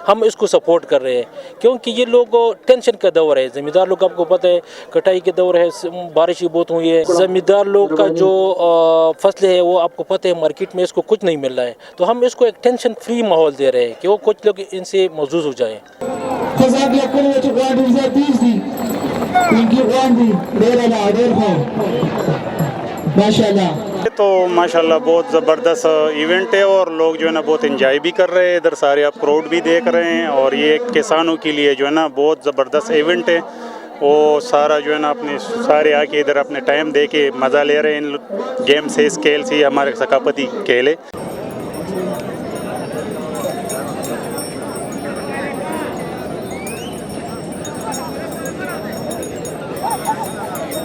हम इसको सपोर्ट कर रहे हैं क्योंकि ये लोग टेंशन का दौर है। ज़मींदार लोग, आपको पता है कटाई के दौर है, बारिश भी बहुत हुई है। ज़मींदार लोग का जो फसल है वो आपको पता है मार्केट में इसको कुछ नहीं मिल रहा है, तो हम इसको एक टेंशन फ्री माहौल दे रहे हैं कि वो कुछ लोग इनसे महजूज हो जाए। तो माशाल्लाह बहुत ज़बरदस्त इवेंट है और लोग जो है ना बहुत एंजॉय भी कर रहे हैं। इधर सारे आप क्राउड भी देख रहे हैं और ये किसानों के लिए जो है ना बहुत ज़बरदस्त इवेंट है। वो सारा जो है ना अपने सारे आके इधर अपने टाइम दे के मज़ा ले रहे हैं इन गेम से, इस खेल से। हमारे सकाफती खेल है।